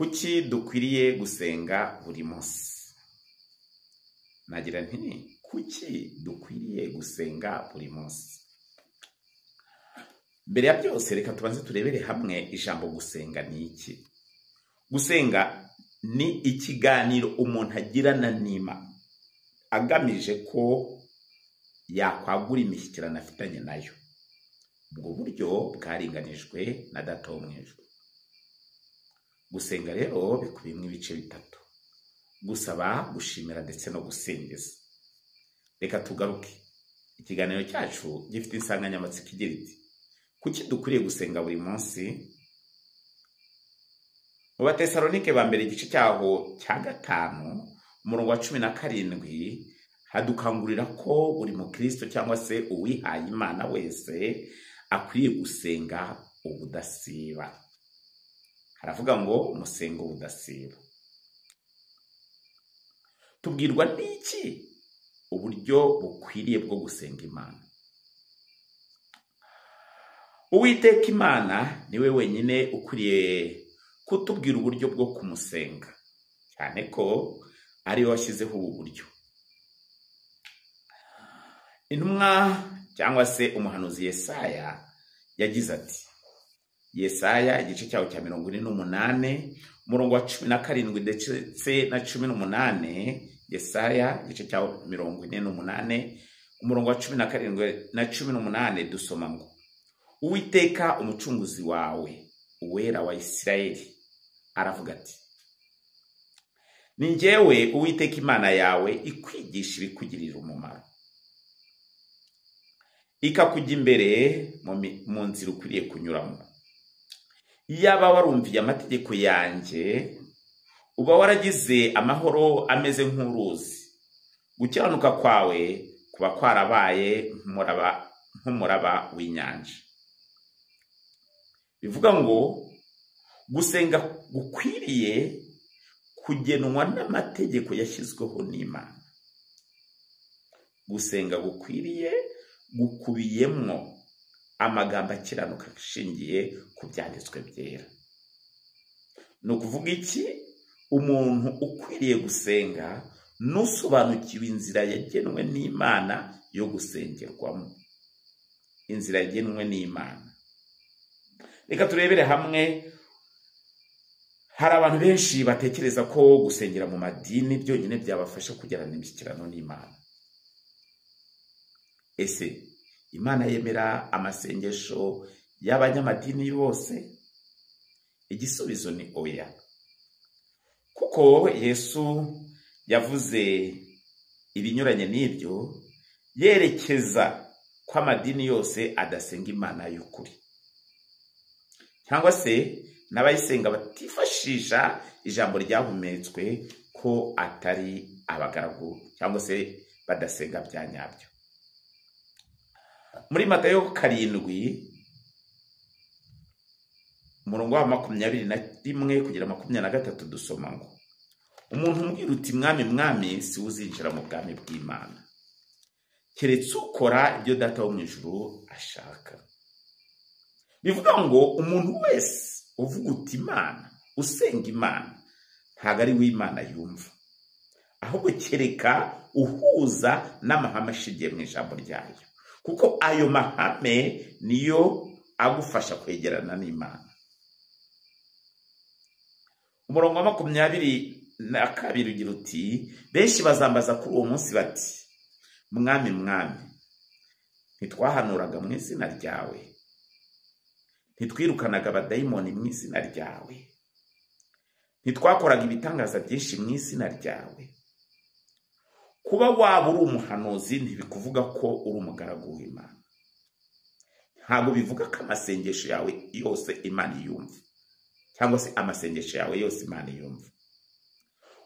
Kuki dukwiriye gusenga buri munsi? Nagira nti kuki dukwiriye gusenga buri munsi? Mbere ya byose reka tubanze turebere hamwe ijambo gusenga ni iki. Gusenga ni ikiganiro umuntu agirana n'Imana agamije ko yakwagura imishyikirano afitanye nayo. Ubwo buryo bwaringanijwe na Data wo mu ijuru. Gusenga rero bikubiyemo ibice bitatu: gusaba, gushimira ndetse no gusingiza. Reka tugaruke. Ikiganiro cyacu gifite insanganyamatsiko igira iti kuki dukwiriye gusenga buri munsi? Mu Batesalonike ba mbere igice cyaho cya 5 umurongo wa 17 hadukangurira ko buri mukristo cyangwa se uwihaye Imana wese akwiriye gusenga ubudasiba. Haravuga ngo musengo ubudasiba. Tubwirwa n'iki uburyo bukwiriye bwo gusenga Imana? Uwiteka Imana niwe wenyine ukwiriye kutubwira uburyo bwo kumusenga, cyane ko ari we washyizeho ubu buryo. Intumwa cyangwa se umuhanuzi Yesaya yagize ati, Yesaya igice cyaho cya 48 umurongo wa 17 ndetse na 18. Yesaya igice cyaho 48 umurongo wa 17 na 18 dusoma ngo Uwiteka umucunguzi wawe, uwera wa Isirayeli, aravuga ati, ni njyewe Uwiteka Imana yawe ikwigisha ibikugirira umumaro, ikakujya imbere mu nzira ukwiriye kunyuramo. Iyaba warumviye amategeko yanjye, uba waragize amahoro ameze nk'uruzi, gukiranuka kwawe kuba kwarabaye nk'umuraba w'inyanja. Bivuga ngo gusenga gukwiriye kugenwa n'amategeko yashyizweho n'Imana. Gusenga gukwiriye gukubiyemo amagambo akiranuka ashingiye ku byanditswe byera. Ni ukuvuga iki? Umuntu ukwiriye gusenga nusobanukiwe inzira yagenwe n'Imana yo gusengerwamo. Inzira yagenwe n'Imana. Reka turebere hamwe. Hari abantu benshi batekereza ko gusengera mu madini byonyine byabafasha kugirana imishyikirano n'Imana. Ese Imana yemera amasengesho y'abanyamadini bose? Igisubizo ni oya. Kuko Yesu yavuze ibinyuranye n'ibyo, yerekeza ko amadini yose adasenga Imana y'ukuri, cyangwa se n'abayisenga batifashisha ijambo ryahumetswe ko atari abagaragu, cyangwa se badasenga bya nyabyo. Muri Matayo 7 umurongo wa 21 kugera 23 dusoma ngo umuntu umbwira uti mwami mwami si uzinjira mu bwami bw'Imana, keretse ukora ibyo Data wo mu ijuru ashaka. Bivuga ngo umuntu wese uvuga uti Imana, usenga Imana, ntago ari w'Imana yumva, ahubwo kereka uhuza n'amahame ashingiye mu ijambo ryayo, kuko ayo mahame niyo agufasha kwegerana n'Imana. Umurongo wa 22 ugira uti benshi bazambaza kuri uwo munsi bati, mwami mwami, ntitwahanuraga mu izina ryawe, ntitwirukanaga abadayimoni mu izina ryawe, ntitwakoraga ibitangaza byinshi mu izina ryawe? Kuba waba uri umuhanuzi ntibikuvuga ko uri umugaragu w'Imana. Ntabwo bivuga ko amasengesho yawe yose Imana yumva, cyangwa se amasengesho yawe yose Imana yumva.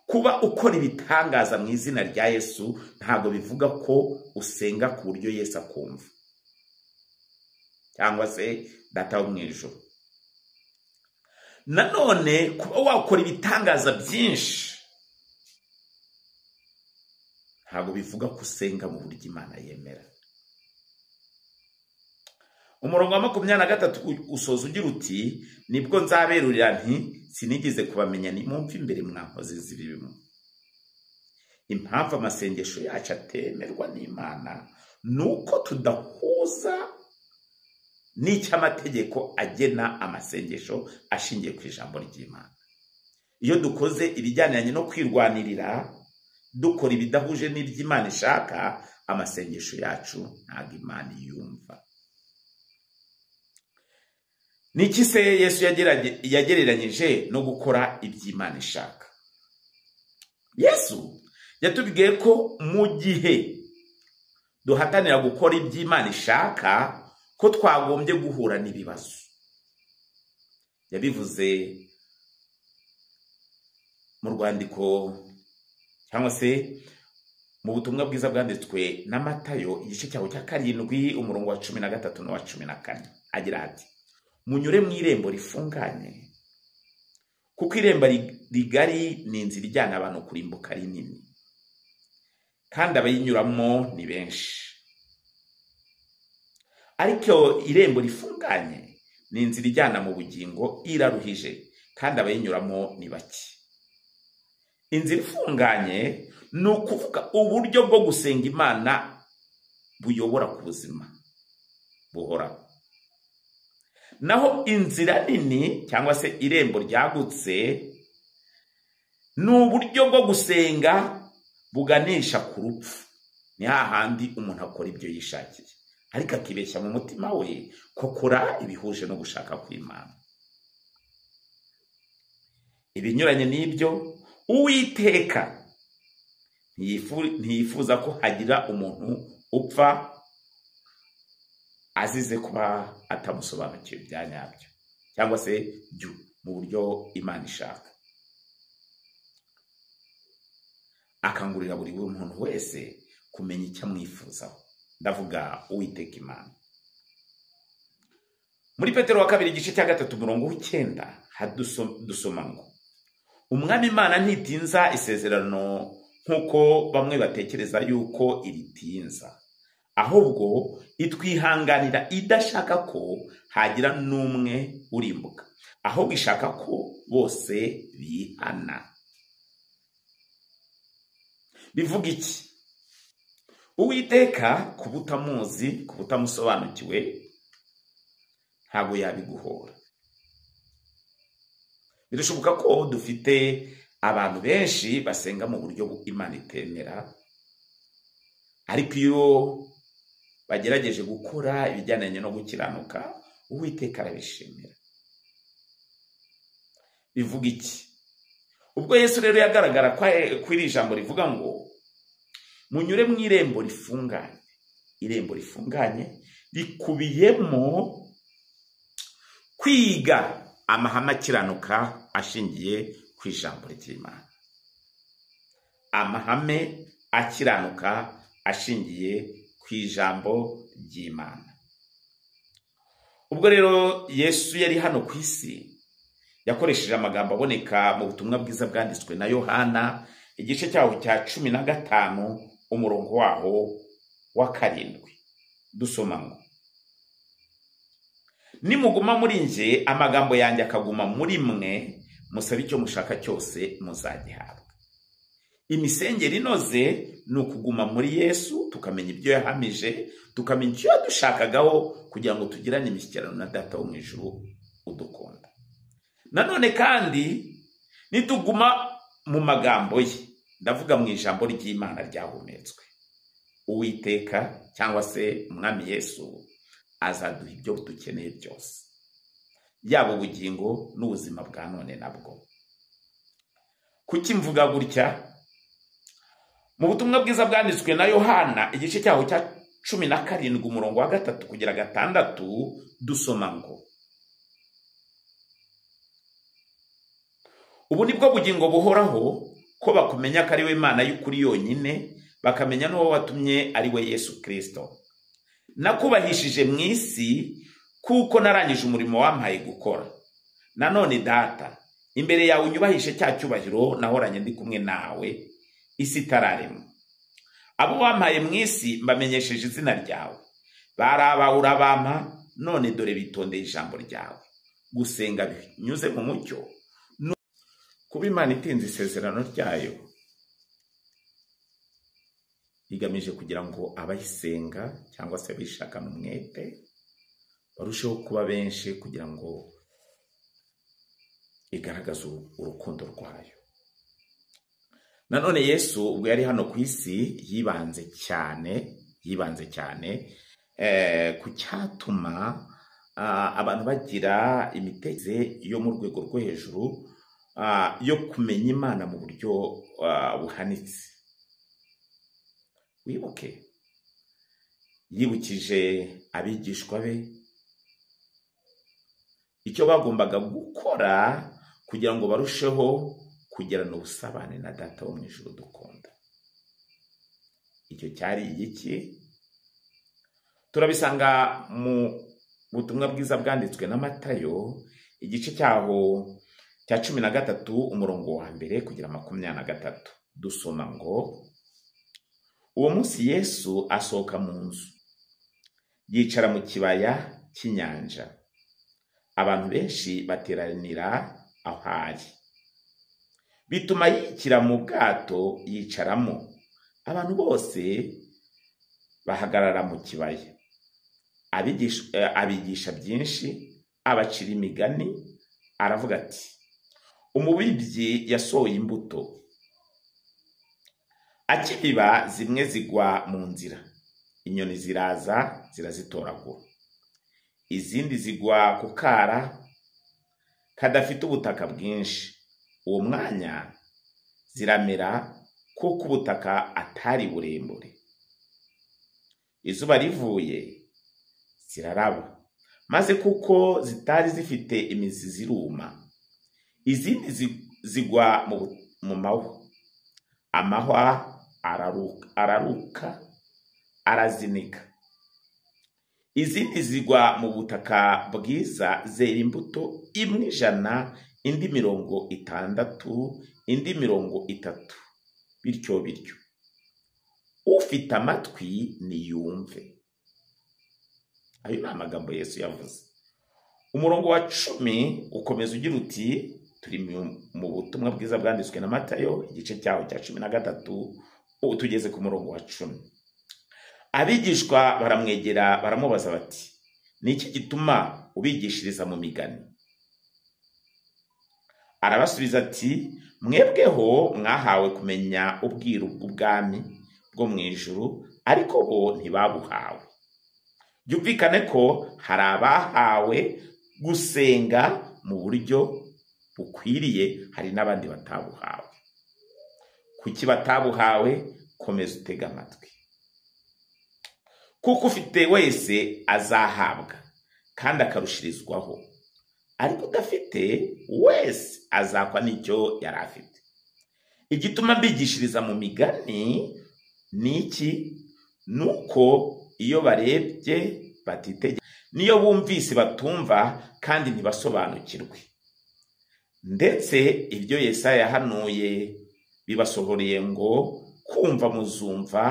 Kuba ukora ibitangaza mu izina rya Yesu ntabwo bivuga ko usenga ku buryo Yesu akumva, cyangwa se Data wo mu ijuru. Nanone kuba wakora ibitangaza byinshi ntabwo bivuga ko usenga mu buryo Imana yemera. umurongo wa 23 usoza ugira uti nibwo nzaberurira nti sinigeze kubamenya nimumva imbere mwankoze zibirimo. Impamvu amasengesho yacu atemerwa n'Imana nuko tudahuza n'icy'amategeko agena amasengesho ashingiye ku ijambo ry'Imana. Iyo dukoze ibijyaniranye no kwirwanirira dukora ibidahuje n'iby'Imana ishaka, amasengesho yacu ntabwo Imana yumva. Niki se Yesu yagereranyije no gukora iby'Imana ishaka? Yesu yatubwiye ko mu gihe duhatanira gukora iby'Imana ishaka ko twagombye guhura n'ibibazo. Yabivuze mu rwandiko cyangwa se mu butumwa bwiza bwanditswe na Matayo igice cyaho cya 7 umurongo wa 13 no wa 14, agira ati munyure mu irembo rifunganye kuko irembo rigari ni inzira ijyana abantu kurimbuka ari nini kandi abayinyuramo ni benshi, ariko irembo rifunganye ni inzira ijyana mu bugingo iraruhije kandi abayinyuramo ni bake. Inzira ifunganye ni ukuvuga uburyo bwo gusenga Imana buyobora ku buzima buhoraho. Naho inzira nini cyangwa se irembo ryagutse ni uburyo bwo gusenga buganisha ku rupfu. Ni hahandi umuntu akora ibyo yishakiye ariko akibeshya mu mutima we ko akora ibihuje no gushaka kw'Imana. Ibinyuranye n'ibyo Uwiteka ntiyifuza ko hagira umuntu upfa azize kuba atamusobanukiwe bya nyabyo cyangwa se mu buryo Imana ishaka. Akangurira buri muntu wese kumenya icyo amwifuzaho, ndavuga Uwiteka Imana. Muri Petero wa 2 igice cya 3 umurongo w'9 dusoma ngo Umwami Imana ntitinza isezerano nk'uko bamwe batekereza yuko iritinza, ahubwo itwihanganira idashaka ko hagira n'umwe urimbuka, ahubwo ishaka ko bose bihana. Bivuga iki? Uwiteka kubutamuzi, kubutamusobanukiwe ntabwo yabiguhora. Birashoboka ko dufite abantu benshi basenga mu buryo Imana itemera, ariko iyo bagerageje gukora ibijyananye no gukiranuka Uwiteka arabishimira. Bivuga iki? Ubwo Yesu rero yagaragara ko iri jambo rivuga ngo munyure mu irembo rifunganye. Irembo rifunganye rikubiyemo kwiga amahame akiranuka ashingiye ku ijambo ry'Imana. Amahame akiranuka ashingiye ku ijambo ry'Imana. Ubwo rero Yesu yari hano ku isi yakoresheje amagambo aboneka mu butumwa bwiza bwanditswe na Yohana igice cyaho cya 15 umurongo waho wa 7 dusoma ngo nimuguma muri nje amagambo yanjye akaguma muri mwe musabe icyo mushaka cyose muzagihabwa. Imisengeri inoze ni ukuguma muri Yesu tukamenya ibyo yahamije, tukamenya icyo yadushakagaho kugira ngo tugirane imishyikirano na Data wo mu ijuru udukunda. Nanone kandi nituguma mu magambo ye, ndavuga mu ijambo ry'Imana ryahumetswe, Uwiteka cyangwa se Umwami Yesu azaduha ibyo dukeneye byose, yaba ubugingo n'ubuzima bwa none nabwo. Kuki mvuga gutya? Mu butumwa bwiza bwanditswe na Yohana igice cyaho cya 17 umurongo wa 3 kugera 6 dusoma ngo ubu nibwo bugingo buhoraho ko bakumenya ko ari we Imana y'ukuri yonyine, bakamenya n'uwo watumye ari we Yesu Kristo. Nakubahishije mu isi kuko narangije umurimo wampaye gukora. Nanone Data, imbere yawe unyubahishe cya cyubahiro nahoranye ndi kumwe nawe isi itararemwa. Abo wampaye mu isi mbamenyesheje izina ryawe. Bari abawe urabampa none dore bitondeye ijambo ryawe. Gusenga binyuze mu mucyo, kuba Imana itinze isezerano ryayo igamije kugira ngo abayisenga cyangwa se abishakana umwete barusheho kuba benshi, kugira ngo igaragaze urukundo rwayo. Nanone Yesu ubwo yari hano ku isi yibanze cyane ku cyatuma abantu bagira imitekerereze yo mu rwego rwo hejuru, yo kumenya Imana mu buryo buhanitse. Wibuke, yibukije abigishwa be icyo bagombaga gukora kugira ngo barusheho kugirana ubusabane na Data wo mu ijuru dukunda. Icyo cyari iki? Turabisanga mu butumwa bwiza bwanditswe na Matayo, igice cyaho cya 13 umurongo wa 1 kugera 23. Dusoma ngo, uwo munsi Yesu asohoka mu nzu, yicara mu kibaya cy'inyanja. Abantu benshi bateranira aho ari, bituma yikira mu bwato yicaramo. Abantu bose bahagarara mu kibaya. Abigisha byinshi, abacira imigani. Aravuga ati, umubibyi yasohoye imbuto. Akibiba, zimwe zigwa mu nzira, inyoni ziraza zirazitoragura. Izindi zigwa ku kara kadafite ubutaka bwinshi. Uwo mwanya ziramera kuko ubutaka atari burembure. Izuba rivuye ziraraba, maze kuko zitari zifite imizi ziruma. Izindi zigwa mu mahwa. Amahwa araruka arazinika. Izindi zigwa mu butaka bwiza, zera imbuto, imwe 100, indi 60, indi 30, bityo. Ufite amatwi niyumve. Ayo ni amagambo Yesu yavuze. Umurongo wa 10 ukomeza ugira uti, turi mu butumwa bwiza bwanditswe na Matayo, igice cyaho cya 13, tugeze ku murongo wa 10. Abigishwa baramwegera baramubaza bati, niki gituma ubigishiriza mu migani? Arabasubiza ati, mwebweho mwahawe kumenya ubwiru bw'ubwami bwo mu ijuru, ariko bo ntibabuhawe. Byumvikane ko hari abahawe gusenga mu buryo bukwiriye, hari n'abandi batabuhawe. Kuki batabuhawe? Komeza utega amatwi. Kuko ufite wese azahabwa kandi akarushirizwaho, ariko udafite wese azakwa n'icyo yari afite. Igituma mbigishiriza mu migani ni iki? Nuko iyo barebye batitegereza, niyo bumvise batumva, kandi ntibasobanukirwe. Ndetse ibyo Yesaya yahanuye bibasohoreye ngo, kumva muzumva,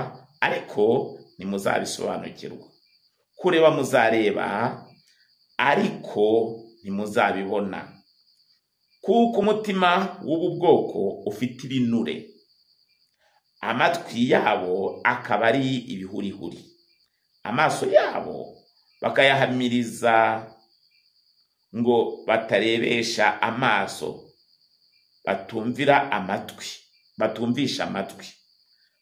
ariko ntimuzabisobanukirwa. Kureba muzareba, ariko ntimuzabibona. Kuko umutima w'ubu bwoko ufite ibinure, amatwi yabo akaba ari ibihurihuri, amaso yabo bakayahamiriza ngo batarebesha amaso, batumvisha amatwi,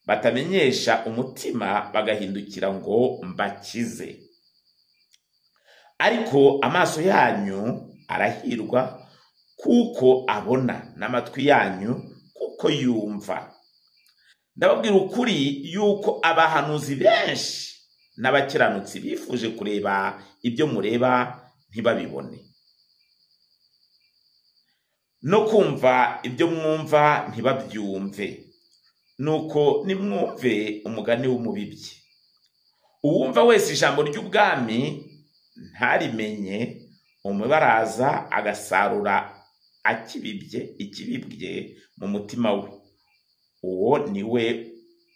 batamenyesha umutima, bagahindukira ngo mbakize. Ariko amaso yanyu arahirwa kuko abona, n'amatwi yanyu kuko yumva. Ndababwira ukuri yuko abahanuzi benshi n'abakiranutsi bifuje kureba ibyo mureba ntibabibone, no kumva ibyo mwumva ntibabyumve. Nuko nimwumve umugani w'umubibyi. Uwumva wese ijambo ry'ubwami ntarimenye, umubaraza agasarura ikibibye mu mutima we. Uwo ni we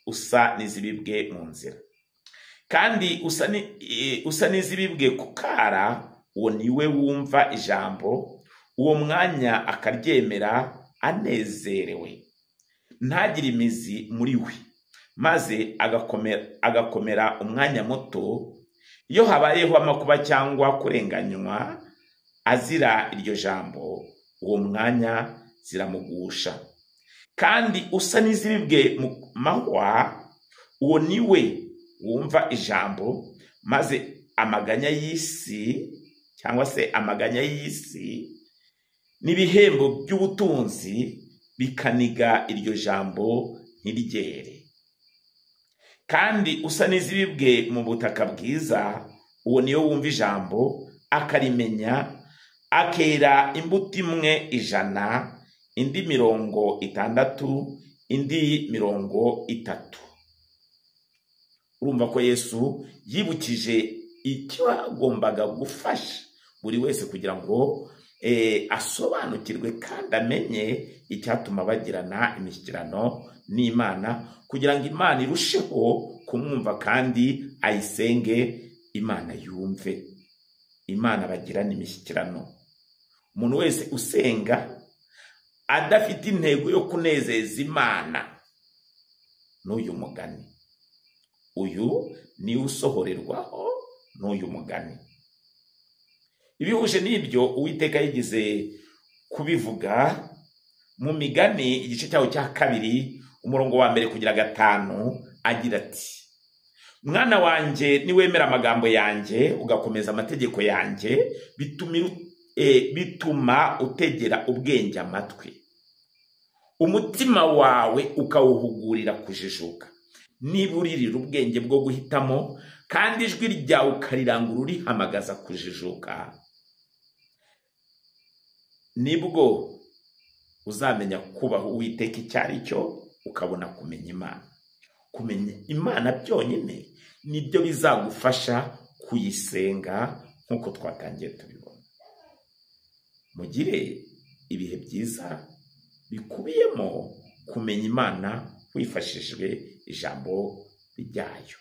usa n'izibibwe mu nzira. kandi usa n'izibibwe ku kara, uwo niwe wumva ijambo, uwo mwanya akaryemera anezerewe, ntagire imizi muri we, maze agakomera umwanya muto. Iyo habayeho amakuba cyangwa kurenganywa azira iryo jambo, uwo mwanya ziramugusha. Kandi usa n'izibibwe mu mahwa, uwo niwe wumva ijambo, maze amaganya y'isi cyangwa se amaganya y'isi n'ibihembo by'ubutunzi bikaniga iryo jambo ntiryere. Kandi usa n'izibibwe mu butaka bwiza, uwo niyo wumva ijambo akarimenya, akera imbuto imwe 100, indi 60, indi 30. Urumva ko Yesu yibukije icyo agombaga gufasha buri wese kugira ngo asobanukirwe kandi amenye icyatuma bagirana imishyikirano n'Imana, kugira ngo Imana irusheho kumwumva kandi ayisenge, Imana yumve. Imana bagirana imishyikirano. Umuntu wese usenga adafite intego yo kunezeza Imana, n'uyu mugani, uyu ni usohorerwaho n'uyu mugani. Ibihuje n'ibyo Uwiteka yigize kubivuga mu Migani igice cyawo cya 2 umurongo wa 1 kugera 5, agira ati: mwana wanje, niwemera amagambo yanjye ugakomeza amategeko yanjye, bituma utegera ubwenge amatwi, umutima wawe ukawuhugurira kujijuka. Niba uririra ubwenge bwo guhitamo, kandi ijwi ryawe ukarirangura urihamagaza kujijuka, nibwo uzamenya kubaho Uwiteka icyo ari cyo, ukabona kumenya Imana. Kumenya Imana byonyine nibyo bizagufasha kuyisenga nk'uko twatangiye tubibona. Mugire ibihe byiza bikubiyemo kumenya Imana wifashishije ijambo ryayo.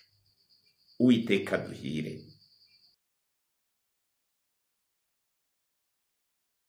Uwiteka duhire.